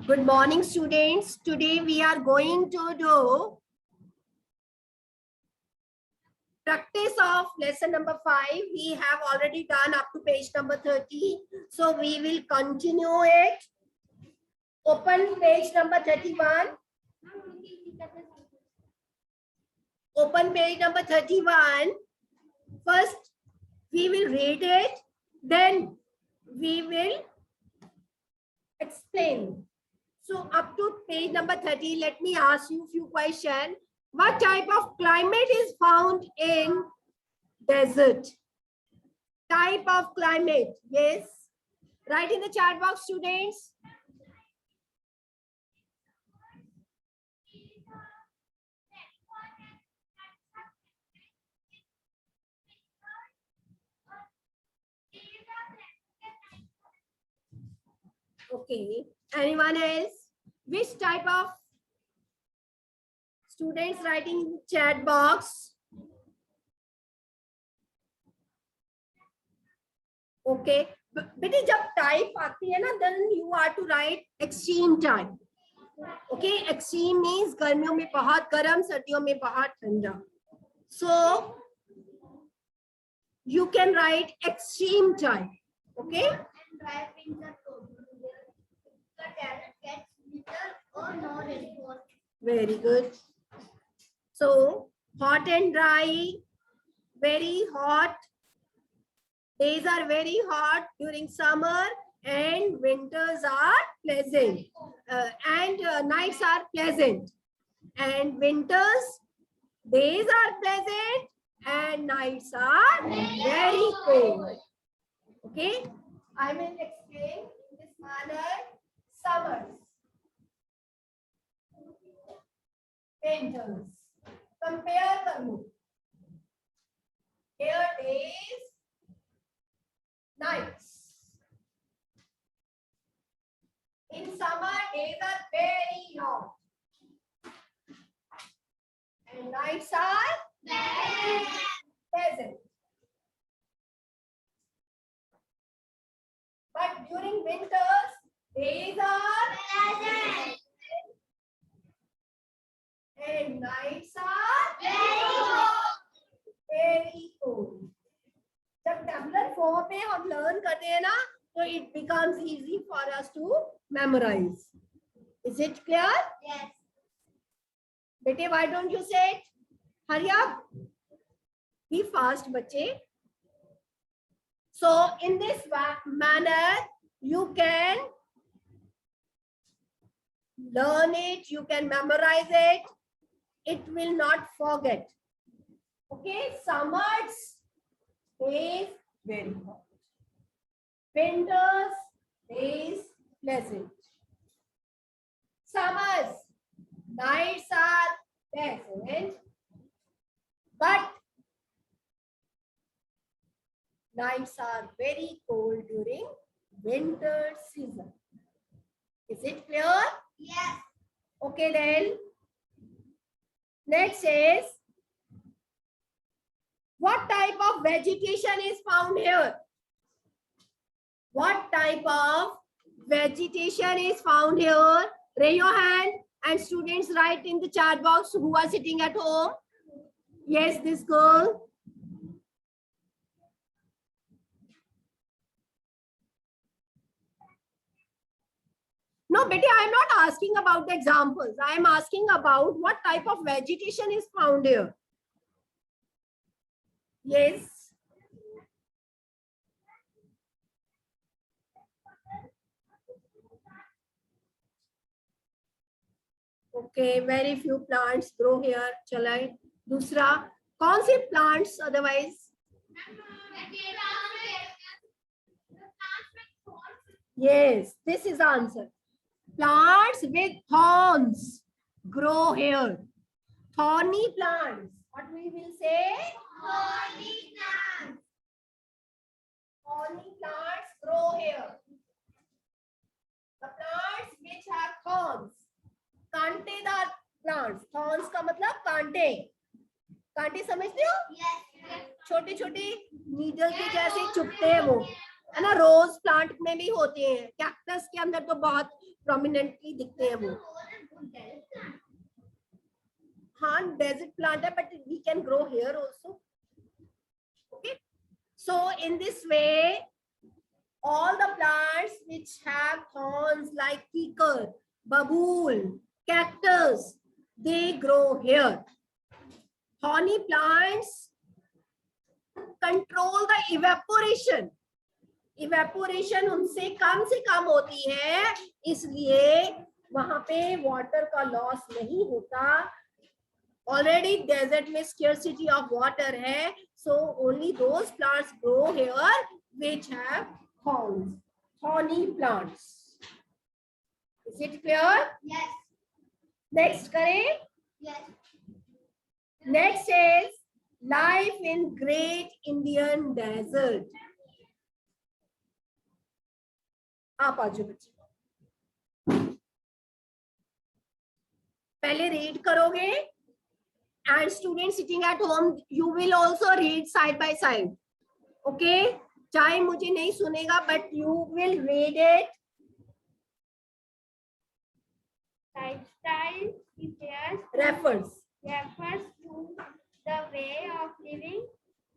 Good morning, students. Today we are going to do practice of lesson number 5. We have already done up to page number 30. So we will continue it. Open page number 31. Open page number 31. First, we will read it. Then we will explain. So up to page number 30, let me ask you a few questions. What type of climate is found in desert? Type of climate, yes. Write in the chat box, students. Okay, anyone else? Which type of students writing in the chat box? Okay, बेटे जब type आती है ना, then you are to write extreme type. Okay, extreme means गर्मियों में बहुत गर्म, सर्दियों में बहुत ठंडा. So you can write extreme type. Okay. Very good. So hot and dry, very hot. Days are very hot during summer and winters are pleasant. Nights are pleasant. And winters, days are pleasant and nights are very cold. Okay, I will explain in this manner. Summers, winters. Compare करो. Here days, nights. In summer, days are very hot and nights are pleasant. But during winters, days are pleasant and nights are very cold. जब tabular form में हम learn करते हैं ना, तो it becomes easy for us to memorize. Is it clear? Yes. बेटे, why don't you say it? Hurry up. Be fast, बच्चे. So in this manner, you can learn it, you can memorize it. It will not forget. Okay, summers, days very hot. Winters, days pleasant. Summers, nights are pleasant, but nights are very cold during winter season. Is it clear? Yes. Okay then. Next is, what type of vegetation is found here? What type of vegetation is found here? Raise your hand and students write in the chat box who are sitting at home. Yes, this girl. No, Betty, I am not asking about the examples. I am asking about what type of vegetation is found here. Yes. Okay, very few plants grow here. चलाए. दूसरा, कौन से plants otherwise? Yes, this is the answer. Plants with thorns grow here. Thorny plants. What we will say? Thorny plants. Thorny plants grow here. The plants which have thorns. कांटेदार plants. Thorns का मतलब कांटे. कांटे समझते हो? Yes. छोटे छोटे needle के जैसे चुभते हैं वो. है ना, रोज प्लांट में भी होते हैं, कैक्टस के अंदर तो बहुत प्रोमिनेंटली दिखते हैं वो। हाँ, डेजर्ट प्लांट है, but we can grow here also. Okay, so in this way all the plants which have thorns like kikar, babool, cactus, they grow here. Thorny plants control the evaporation. Evaporation उनसे कम से कम होती है, इसलिए वहां पे water का loss नहीं होता। ऑलरेडी डेजर्ट में scarcity of water है, so only those plants grow here which have thorns, thorny plants. Is it clear? Yes. Next करें. Yes. Next is life in Great Indian Desert. आप आ जाओ बच्चे, पहले रीड करोगे and students sitting at home you will also read side by side. Okay, चाहे मुझे नहीं सुनेगा but you will read it. Lifestyle refers to the way of living.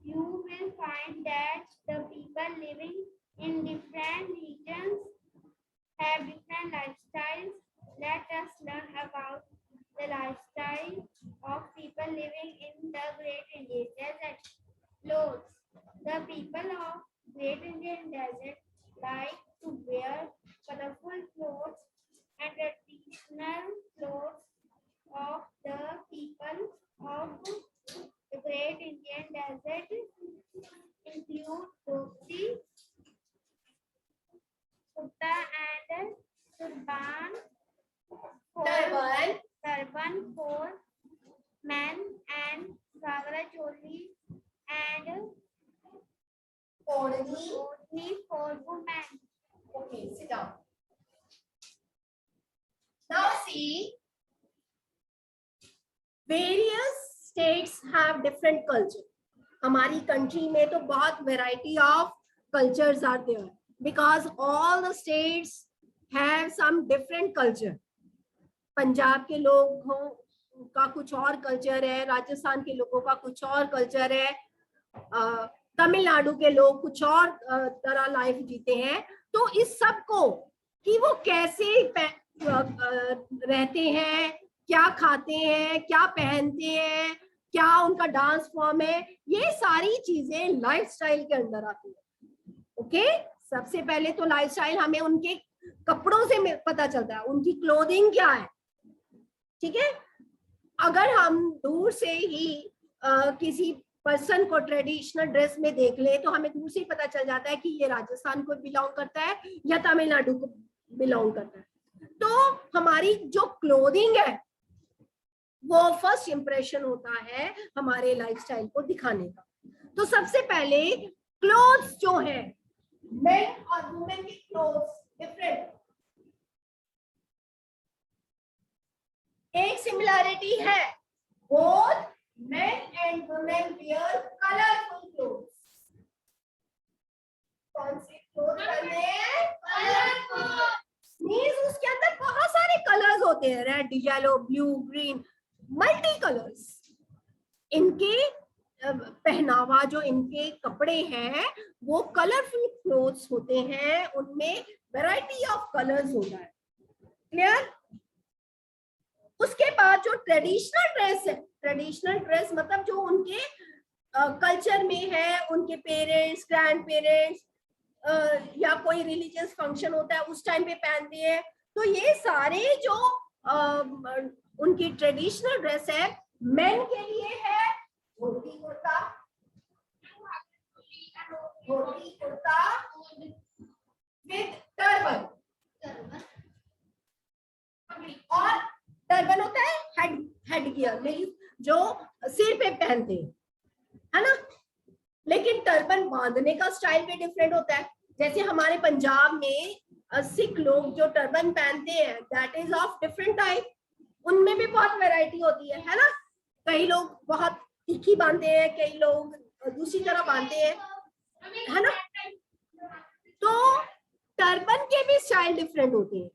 You will find that the people living in different regions have different lifestyles. Let us learn about the lifestyle of people living in the Great Indian Desert. Clothes. The people of Great Indian Desert like to wear colorful clothes, and traditional clothes of the people of the Great Indian Desert include dhoti, kurta, and turban for men, and ghagra choli and odhni for women. Okay, sit down. Now see, various states have different culture. हमारी country में तो बहुत variety of cultures are there because all the states have some different culture. Punjab के लोगों का कुछ और culture है, राजस्थान के लोगों का कुछ और कल्चर है, तमिलनाडु के लोग कुछ और तरह लाइफ जीते हैं। तो इस सब को कि वो कैसे रहते हैं, क्या खाते हैं, क्या पहनते हैं, क्या उनका डांस फॉर्म है, ये सारी चीजें लाइफस्टाइल के अंदर आती है। ओके, सबसे पहले तो लाइफस्टाइल हमें उनके कपड़ों से पता चलता है, उनकी क्लोथिंग क्या है। ठीक है, अगर हम दूर से ही किसी पर्सन को ट्रेडिशनल ड्रेस में देख ले तो हमें दूर से ही पता चल जाता है कि ये राजस्थान को बिलोंग करता है या तमिलनाडु को बिलोंग करता है। तो हमारी जो क्लोथिंग है वो फर्स्ट इंप्रेशन होता है हमारे लाइफस्टाइल को दिखाने का। तो सबसे पहले क्लोथ्स जो है, मेन और वुमेन के क्लोथ्स डिफरेंट। एक सिमिलैरिटी है, both men and women wear colorful clothes. कौन से क्लोथ पहनते हैं? कलरफुल। मींस उसके अंदर बहुत सारे कलर्स होते हैं, red, yellow, blue, green, multi colours. इनके पहनावा जो इनके कपड़े हैं वो कलरफुल क्लोथ्स होते हैं, उनमें वैरायटी ऑफ कलर्स होता है। क्लियर? उसके बाद जो ट्रेडिशनल ड्रेस है, ट्रेडिशनल ड्रेस मतलब जो उनके कल्चर में है, उनके पेरेंट्स, ग्रैंड पेरेंट्स या कोई रिलीजियस फंक्शन होता है उस टाइम पे पहनते हैं। तो ये सारे जो उनकी ट्रेडिशनल ड्रेस है, मेन के लिए है धोती कुर्ता, विद टर्बन। और टर्बन होता है हेड गियर में जो सिर पे पहनते हैं, है ना। लेकिन टर्बन बांधने का स्टाइल भी डिफरेंट होता है। जैसे हमारे पंजाब में सिख लोग जो टर्बन पहनते हैं that is of different type, उनमें भी बहुत वैरायटी होती है ना। कई लोग बहुत तीखी बांधते हैं, कई लोग दूसरी तरह बांधते हैं, है ना। तो टर्बन के भी स्टाइल डिफरेंट होते हैं।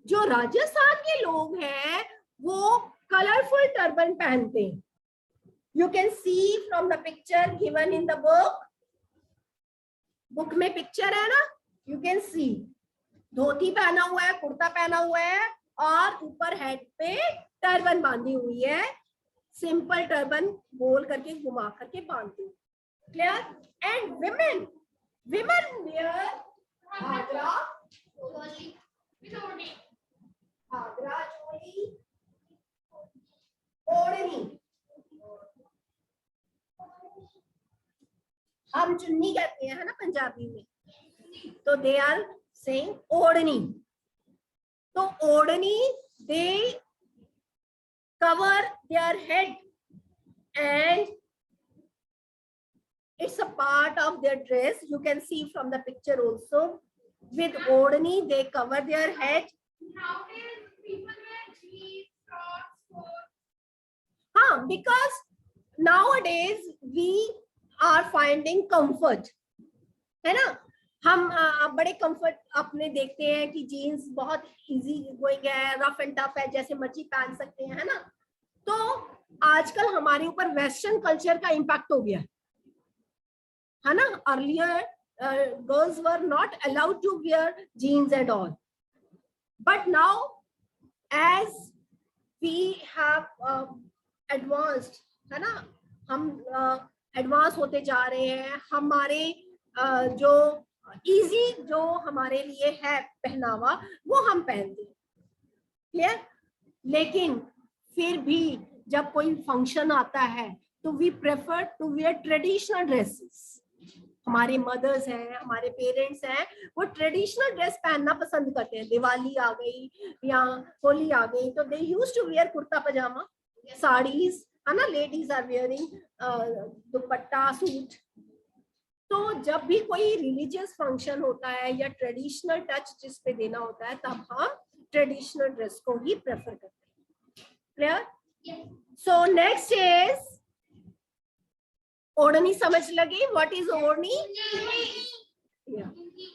जो राजस्थान के लोग हैं वो कलरफुल टर्बन पहनते हैं। You can see from the picture given in the book में पिक्चर है ना, यू कैन सी धोती पहना हुआ है, कुर्ता पहना हुआ है और ऊपर हेड पे टर्बन बांधी हुई है। सिंपल टर्बन गोल करके घुमा करके बांधती हूँ। Clear? And women wear ghagra choli, odhni, हम चुन्नी कहते हैं है ना पंजाबी में, तो दे आर सेइंग ओढ़नी। तो ओढ़नी दे cover their head and it's a part of their dress. You can see from the picture also. With odhani they cover their head. Nowadays people wear jeans, shorts, because nowadays we are finding comfort, है ना। हम बड़े comfort अपने देखते हैं कि jeans बहुत easy going है, रफ एंड टफ है, जैसे मर्जी पहन सकते हैं, है ना। तो आजकल हमारे ऊपर वेस्टर्न कल्चर का इम्पैक्ट हो गया है ना। Earlier girls were not allowed to wear jeans and all, but now as we have advanced, है ना, हम एडवांस होते जा रहे हैं। हमारे जो इजी जो हमारे लिए है पहनावा वो हम पहनते हैं। क्लियर? लेकिन फिर भी जब कोई फंक्शन आता है तो we prefer to wear traditional dresses. हमारे मदर्स हैं, हमारे पेरेंट्स हैं, वो ट्रेडिशनल ड्रेस पहनना पसंद करते हैं। दिवाली आ गई या होली आ गई तो they used to wear kurta pyjama, saris, है ना। Ladies are wearing dupatta, suit. तो जब भी कोई रिलीजियस फंक्शन होता है या ट्रेडिशनल टच जिस पे देना होता है तब हम ट्रेडिशनल ड्रेस को ही प्रेफर करते हैं। क्लियर? सो नेक्स्ट इज ओढ़नी। समझ लगी व्हाट इज ओढ़नी?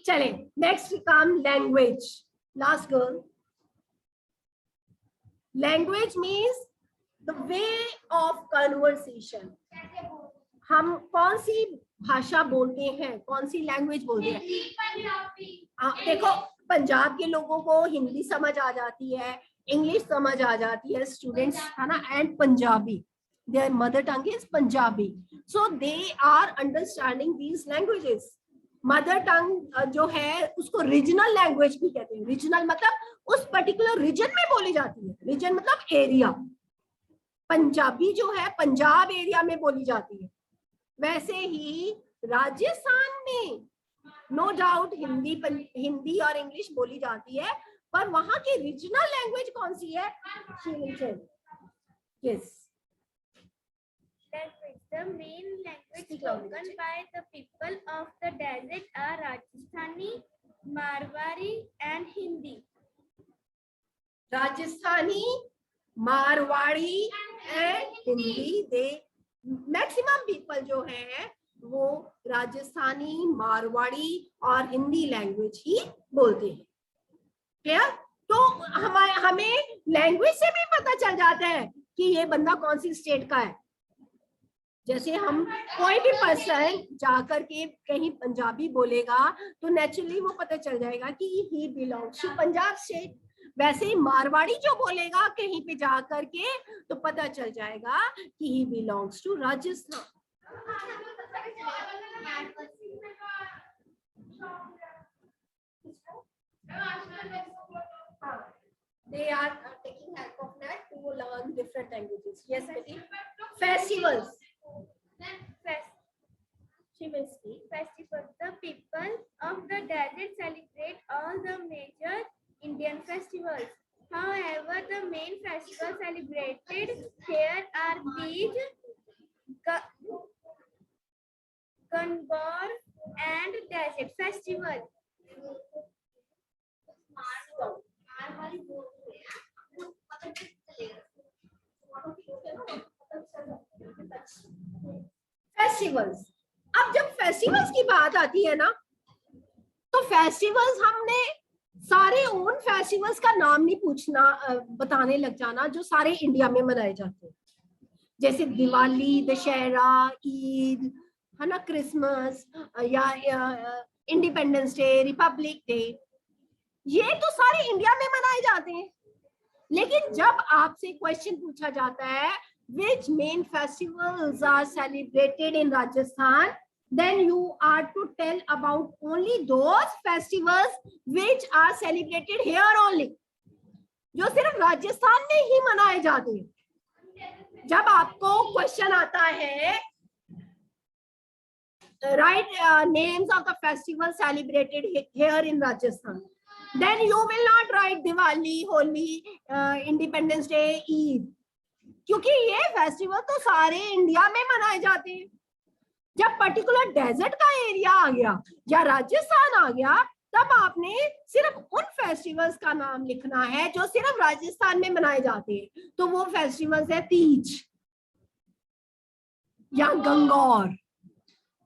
चले next come language. Last girl, language means the way of conversation. हम कौन सी भाषा बोलते हैं, कौन सी लैंग्वेज बोलते हैं? देखो पंजाब के लोगों को हिंदी समझ आ जाती है, इंग्लिश समझ आ जाती है, स्टूडेंट्स, है ना, and Punjabi, their mother tongue is Punjabi, so they are understanding these languages. Mother tongue जो है उसको रीजनल लैंग्वेज भी कहते हैं। रीजनल मतलब उस पर्टिकुलर रीजन में बोली जाती है। रीजन मतलब एरिया। पंजाबी जो है पंजाब एरिया में बोली जाती है। वैसे ही राजस्थान में नो डाउट हिंदी और इंग्लिश बोली जाती है, पर वहां की रीजनल लैंग्वेज कौन सी है? Yes, The main language spoken by the people of the desert are Rajasthani, Marwari, and Hindi. Rajasthani, Marwari and Hindi. They maximum people जो है वो राजस्थानी, मारवाड़ी और हिंदी लैंग्वेज ही बोलते हैं। क्लियर? तो हमें लैंग्वेज से भी पता चल जाता है कि ये बंदा कौन सी स्टेट का है। जैसे हम कोई भी पर्सन जाकर के कहीं पंजाबी बोलेगा तो नेचुरली वो पता चल जाएगा कि he belongs to Punjab state. वैसे ही मारवाड़ी जो बोलेगा कहीं पे जाकर के तो पता चल जाएगा कि he belongs to Rajasthan. They are taking help of that to learn different languages. Yes, Betty. Festivals. She will speak. Festivals. The people of the desert celebrate all the major Indian festivals. However, the main festivals celebrated here are Teej, Gangaur, and Desert Festival. Festivals. अब जब festivals की बात आती है ना तो festivals हमने सारे उन फेस्टिवल्स का नाम नहीं पूछना, बताने लग जाना जो सारे इंडिया में मनाए जाते हैं, जैसे दिवाली, दशहरा, ईद, है ना, क्रिसमस या इंडिपेंडेंस डे, रिपब्लिक डे, ये तो सारे इंडिया में मनाए जाते हैं। लेकिन जब आपसे क्वेश्चन पूछा जाता है which main festivals are celebrated in Rajasthan, then you are to tell about only those festivals which are celebrated here only, जो सिर्फ राजस्थान में ही मनाए जाते हैं। जब आपको क्वेश्चन आता है write names of the festivals celebrated here in Rajasthan, then you will not write Diwali, Holi, Independence Day, Eid, क्योंकि ये फेस्टिवल तो सारे इंडिया में मनाए जाते हैं। जब पर्टिकुलर डेजर्ट का एरिया आ गया या राजस्थान आ गया, तब आपने सिर्फ उन फेस्टिवल्स का नाम लिखना है जो सिर्फ राजस्थान में मनाए जाते हैं। तो वो फेस्टिवल्स है तीज या गंगौर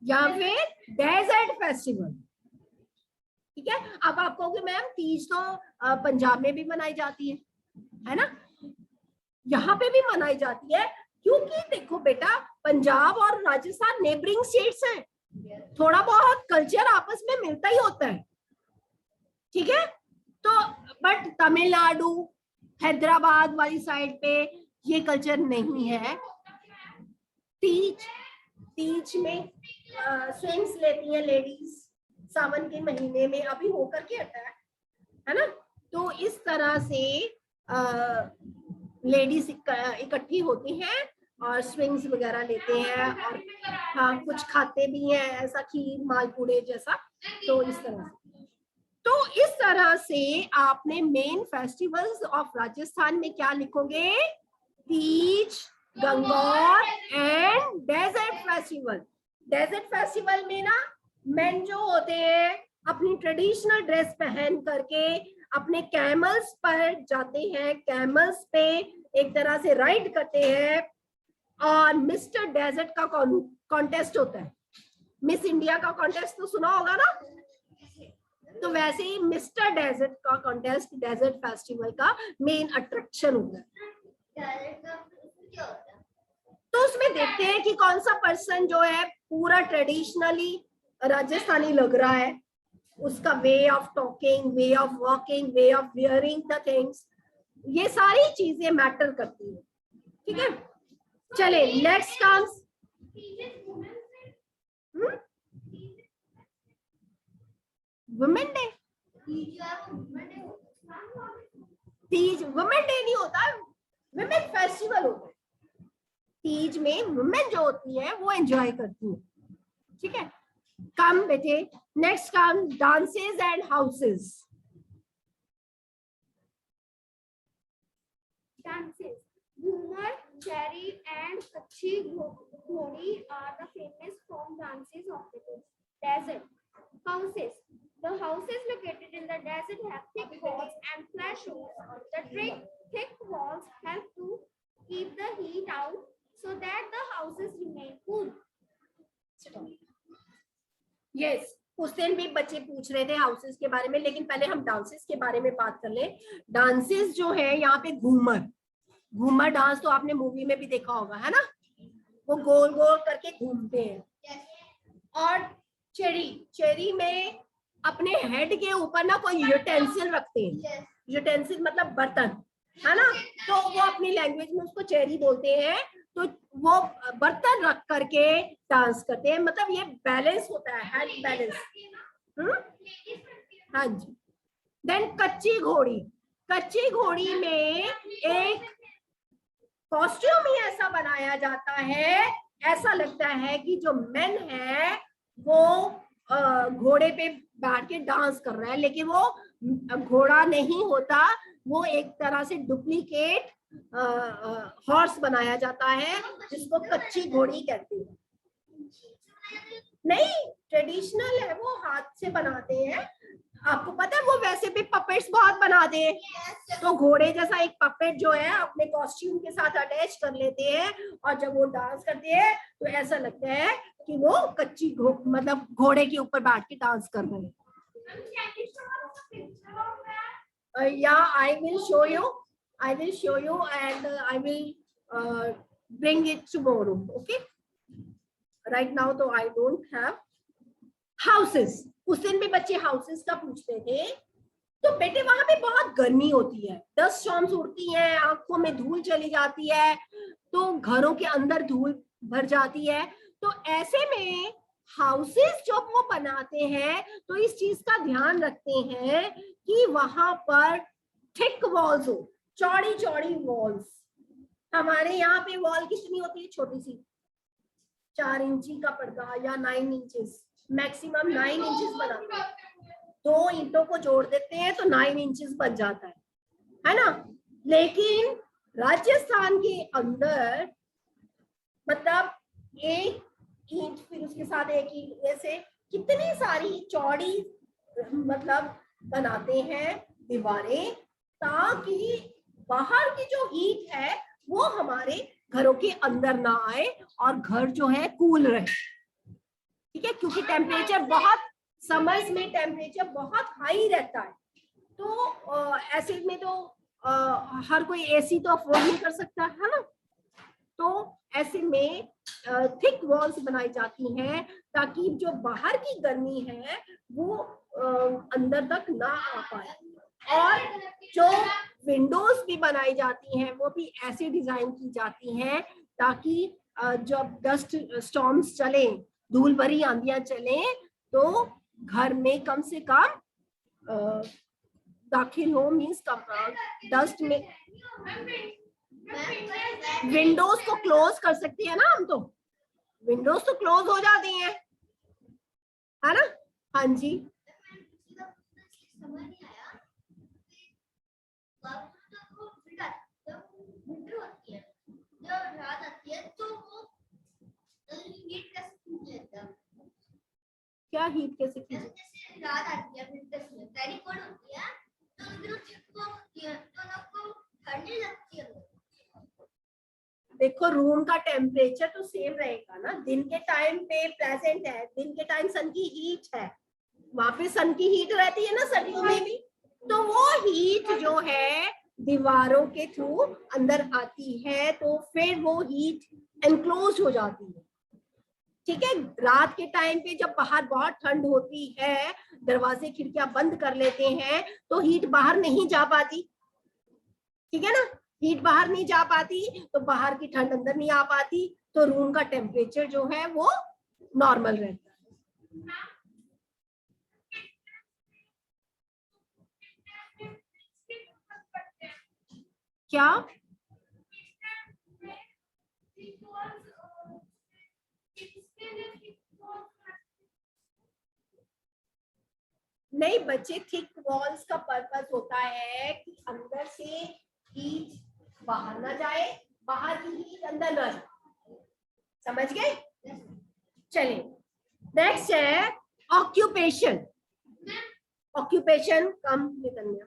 या फिर डेजर्ट फेस्टिवल। ठीक है, अब आप कहोगे मैम तीज तो पंजाब में भी मनाई जाती है ना, यहाँ पे भी मनाई जाती है, क्योंकि देखो बेटा पंजाब और राजस्थान नेबरिंग स्टेट्स हैं, थोड़ा बहुत कल्चर आपस में मिलता ही होता है। ठीक है, तो बट तमिलनाडु, हैदराबाद वाली साइड पे ये कल्चर नहीं है। तीज में स्विंग्स लेती हैं लेडीज सावन के महीने में, अभी होकर के हटा है ना, तो इस तरह से लेडीज इकट्ठी होती हैं और स्विंग्स वगैरह लेते हैं, और हाँ कुछ खाते भी हैं, ऐसा खीर मालपूड़े जैसा। तो इस तरह से आपने मेन फेस्टिवल्स ऑफ राजस्थान में क्या लिखोगे, Teej, Gangaur and desert festival. Desert festival में ना मेन जो होते हैं अपनी ट्रेडिशनल ड्रेस पहन करके अपने कैमल्स पर जाते हैं, कैमल्स पे एक तरह से राइड करते हैं, और मिस्टर डेजर्ट का कॉन्टेस्ट होता है। मिस इंडिया का कॉन्टेस्ट तो सुना होगा ना, तो वैसे ही मिस्टर डेजर्ट का कॉन्टेस्ट डेजर्ट फेस्टिवल का मेन अट्रैक्शन होता है। तो उसमें देखते हैं कि कौन सा पर्सन जो है पूरा ट्रेडिशनली राजस्थानी लग रहा है, उसका way of talking, way of walking, way of wearing the things, ये सारी चीजें मैटर करती है। ठीक है, चले next comes women day. Teej women day नहीं होता, वुमेन फेस्टिवल होता है। तीज में वुमेन जो होती है वो एंजॉय करती है। ठीक है, कम बेटे next come dances and houses. Dances. Ghumar, Chari and Kachi Ghodi are the famous folk dances of the desert. Houses. The houses located in the desert have thick walls and flat roofs. The thick walls help to keep the heat out so that the houses remain cool. Yes, उस दिन भी बच्चे पूछ रहे थे houses के बारे में, लेकिन पहले हम डांसेस के बारे में बात कर ले। डांसेस जो है यहाँ पे घूमर डांस तो आपने मूवी में भी देखा होगा, है ना, वो गोल गोल करके घूमते हैं। और चेरी में अपने हेड के ऊपर ना कोई यूटेंसिल रखते हैं, यूटेंसिल मतलब बर्तन, है ना, तो वो अपनी लैंग्वेज में उसको चेरी बोलते हैं। तो वो बर्तन रख करके डांस करते हैं, मतलब ये बैलेंस होता है, हेड बैलेंस। हाँ जी। देन कच्ची घोड़ी में एक कॉस्ट्यूम ही ऐसा बनाया जाता है, ऐसा लगता है कि जो मेन है वो घोड़े पे बैठ के डांस कर रहा है, लेकिन वो घोड़ा नहीं होता, वो एक तरह से डुप्लीकेट हॉर्स बनाया जाता है, जिसको कच्ची घोड़ी कहते हैं। नहीं, ट्रेडिशनल है, वो हाथ से बनाते हैं। आपको पता है वो वैसे भी पपेट्स बहुत बनाते हैं, तो घोड़े जैसा एक पपेट जो है अपने कॉस्ट्यूम के साथ अटैच कर लेते हैं, और जब वो डांस करते हैं तो ऐसा लगता है कि वो मतलब घोड़े के ऊपर बैठ के डांस कर रहे हैं। Yeah, I will show you. I will show you, and I will bring it tomorrow. Okay. Right now, though, I don't have houses. उस दिन भी बच्चे houses का पूछते थे. तो बेटे वहां पे बहुत गर्मी होती है, डस्ट स्टॉर्म्स उड़ती हैं, आंखों में धूल चली जाती है, तो घरों के अंदर धूल भर जाती है. तो ऐसे में हाउसेस जब वो बनाते हैं तो इस चीज का ध्यान रखते हैं कि वहां पर थिक वॉल्स हो, चौड़ी चौड़ी वॉल्स. हमारे यहाँ पे वॉल कितनी होती है? छोटी सी, 4 इंची का पर्दा या 9 इंचेस, मैक्सिमम 9 इंचेस बनाते हैं. 2 ईंटों को जोड़ देते हैं तो 9 इंचेस बन जाता है ना. लेकिन राजस्थान के अंदर मतलब एक ईंट, फिर उसके साथ एक ईंट, ऐसे कितनी सारी चौड़ी मतलब बनाते हैं दीवारें, ताकि बाहर की जो हीट है वो हमारे घरों के अंदर ना आए और घर जो है कूल रहे. ठीक है, क्योंकि टेम्परेचर बहुत, समर्स में टेम्परेचर बहुत हाई रहता है. तो ऐसे में तो हर कोई एसी तो अफोर्ड नहीं कर सकता है ना. तो ऐसे में थिक वॉल्स बनाई जाती हैं ताकि जो बाहर की गर्मी है वो अंदर तक ना आ पाए. और जो विंडोज भी बनाई जाती हैं वो भी ऐसे डिजाइन की जाती हैं ताकि जब डस्ट स्टॉर्म्स चले, धूल भरी आंधियां चले, तो घर में कम से कम दाखिल हो, मीन्स कम डस्ट में. विंडोज को क्लोज कर सकते हैं ना हम, तो विंडोज तो क्लोज हो जाती हैं, है ना. हाँ जी. क्या हीट कैसे की? रात आती है, टेलीफोन होती है, तो ठंडी लगती है. देखो रूम का टेम्परेचर तो सेम रहेगा ना. दिन के टाइम पे प्रेजेंट है, दिन के टाइम सन की हीट है, वहां पे सन की हीट रहती है ना सर्दियों में भी, तो वो हीट जो है दीवारों के थ्रू अंदर आती है, तो फिर वो हीट एनक्लोज हो जाती है. ठीक है. रात के टाइम पे जब बाहर बहुत ठंड होती है, दरवाजे खिड़कियां बंद कर लेते हैं तो हीट बाहर नहीं जा पाती. ठीक है ना, हीट बाहर नहीं जा पाती तो बाहर की ठंड अंदर नहीं आ पाती, तो रूम का टेम्परेचर जो है वो नॉर्मल रहता है. क्या? नहीं बच्चे, थिक वॉल्स का पर्पस होता है कि अंदर से हीट बाहर ना जाए, बाहर की हीट अंदर ना जाए. समझ गए? चलिए नेक्स्ट है ऑक्यूपेशन. ऑक्यूपेशन कम निकलना.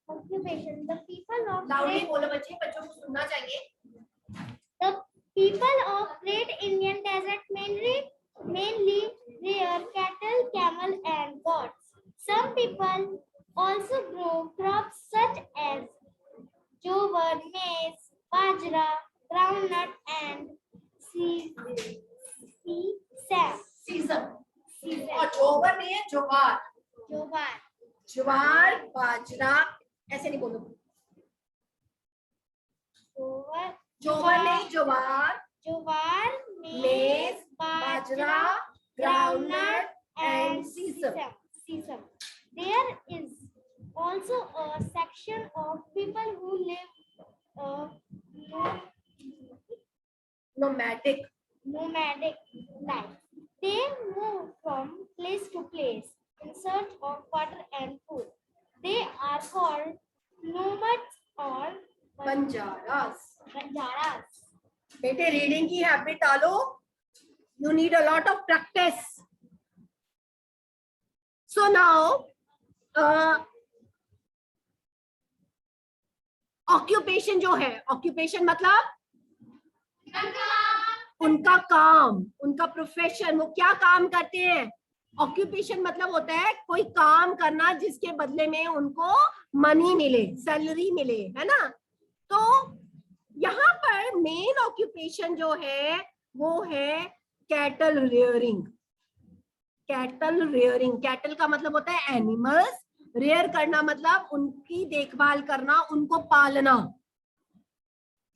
Occupation. The people of loudly बोलो बच्चे, बच्चों को सुनना चाहिए. The people of Great Indian Desert mainly rear cattle, camel, and goats. Some people also grow crops such as jowar, maize, bajra, groundnut, and season. और जोवर नहीं है, ज्वार. jowar. ज्वार, बाजरा, ऐसे नहीं बोलो. जोवर नहीं, ज्वार, maize, bajra, groundnut, and sesame. There is also a section of people who live nomadic life. They move from place to place in search of water and food. They are called nomads or banjaras. बेटे reading की habit डालो. You need a lot of practice. So now occupation जो है, occupation मतलब उनका काम, उनका profession, वो क्या काम करते हैं। ऑक्यूपेशन मतलब होता है कोई काम करना जिसके बदले में उनको मनी मिले, सैलरी मिले, है ना। तो यहाँ पर मेन ऑक्यूपेशन जो है वो है cattle rearing. Cattle rearing, cattle का मतलब होता है एनिमल्स, रेयर करना मतलब उनकी देखभाल करना, उनको पालना।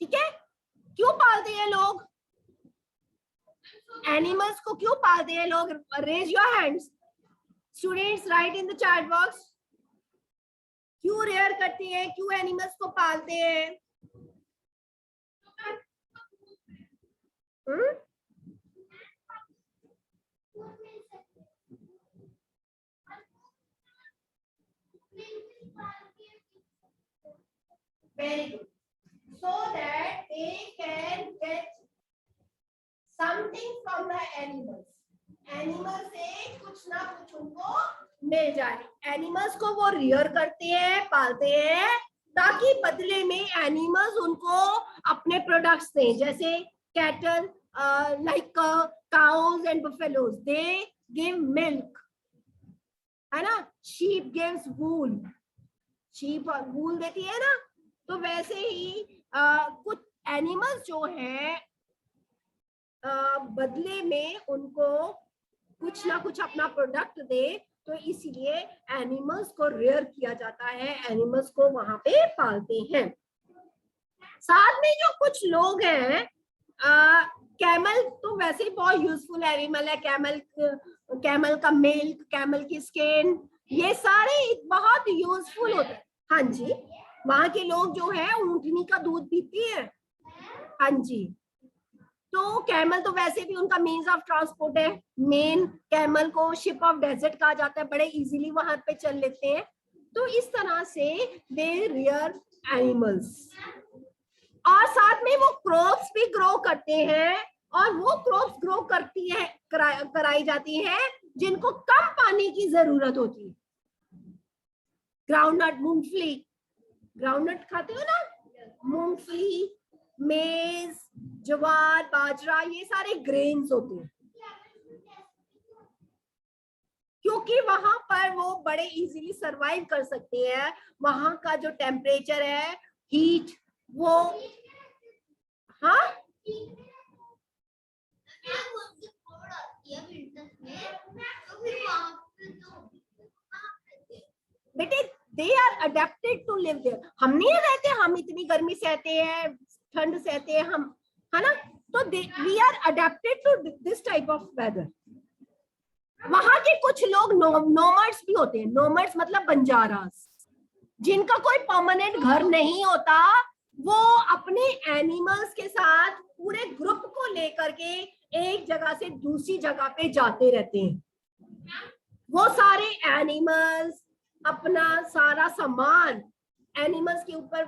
ठीक है, क्यों पालते हैं लोग एनिमल्स को, क्यों पालते हैं लोग। Raise your hands students, write in the chat box. क्यों रेयर करते हैं, क्यों एनिमल्स को पालते हैं। Very good. So that they can get something from the animals. Animal से कुछ ना कुछ उनको मिल जाए। एनिमल्स को वो रियर करते हैं, पालते हैं, ताकि बदले में एनिमल्स उनको अपने प्रोडक्ट्स दें। जैसे cattle, like cows and buffaloes, they give milk, है ना। शीप गिव्स वूल, शीप वूल देती है ना। तो वैसे ही कुछ एनिमल्स जो है बदले में उनको कुछ ना कुछ अपना प्रोडक्ट दे, तो इसीलिए एनिमल्स को रेयर किया जाता है, एनिमल्स को वहां पे पालते हैं। साथ में जो कुछ लोग हैं, कैमल तो वैसे ही बहुत यूजफुल एनिमल है। कैमल का मिल्क, कैमल की स्किन, ये सारे बहुत यूजफुल होते हैं। हाँ जी, वहां के लोग जो है ऊंटनी का दूध पीती है। हाँ जी, तो कैमल तो वैसे भी उनका मीन्स ऑफ ट्रांसपोर्ट है। मेन कैमल को शिप ऑफ डेजर्ट कहा जाता है, बड़े इजीली वहां पे चल लेते हैं। तो इस तरह से दे रियर एनिमल्स। और साथ में वो क्रॉप्स भी ग्रो करते हैं, और वो क्रॉप्स ग्रो करती है, कराई जाती है जिनको कम पानी की जरूरत होती है। ग्राउंडनट, मूंगफली, ग्राउंडनट खाते हो ना, मूंगफली, मेज, ज्वार, बाजरा, ये सारे ग्रेन्स होते हैं, क्योंकि वहां पर वो बड़े इजीली सरवाइव कर सकते हैं। वहां का जो टेम्परेचर है, हीट, वो हाँ बेटे, they are adapted to live there. हम नहीं रहते, हम इतनी गर्मी सहते हैं, ठंड सहते हैं हम, है ना। तो we are adapted to this type of weather. वहां के कुछ लोग नोमर्ड्स भी होते हैं। नोमर्ड्स मतलब बंजारास, जिनका कोई परमानेंट घर नहीं होता। वो अपने एनिमल्स के साथ पूरे ग्रुप को लेकर के एक जगह से दूसरी जगह पे जाते रहते हैं। वो सारे एनिमल्स अपना सारा सामान एनिमल्स के ऊपर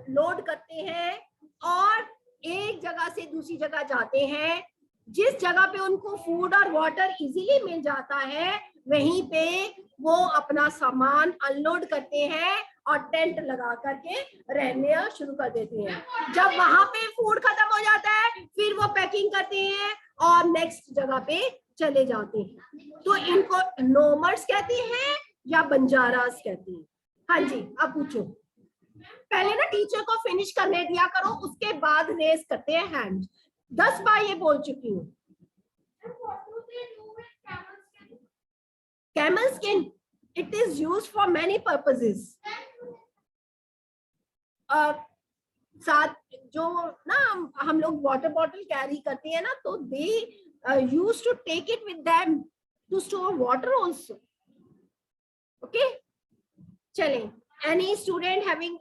लोड करते हैं और एक जगह से दूसरी जगह जाते हैं। जिस जगह पे उनको फूड और वाटर इजीली मिल जाता है, वहीं पे वो अपना सामान अनलोड करते हैं और टेंट लगा करके रहने शुरू कर देते हैं। जब वहां पे फूड खत्म हो जाता है, फिर वो पैकिंग करते हैं और नेक्स्ट जगह पे चले जाते हैं। तो इनको नोमर्स कहते हैं या बंजारास कहते हैं। हाँ जी, अब पूछो। पहले ना टीचर को फिनिश करने दिया करो, उसके बाद रेस करते हैं हैंड। 10 बार ये बोल चुकी हूँ। Camel skin, it is used for many purposes. साथ जो ना हम लोग वाटर बॉटल कैरी करते हैं ना, तो they used to take it with them to store water also. Okay, चलें। Any student having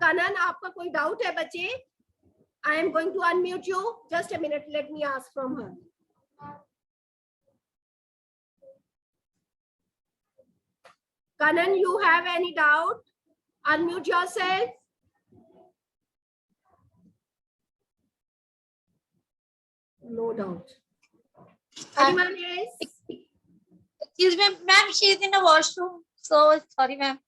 Kanan, आपका कोई डाउट है बच्चे? I am going to unmute you. Just a minute, let me ask from her. Kanan, you have any doubt? Unmute yourself. No doubt. Anyone else? Excuse me, ma'am, she is in the washroom. So sorry, ma'am.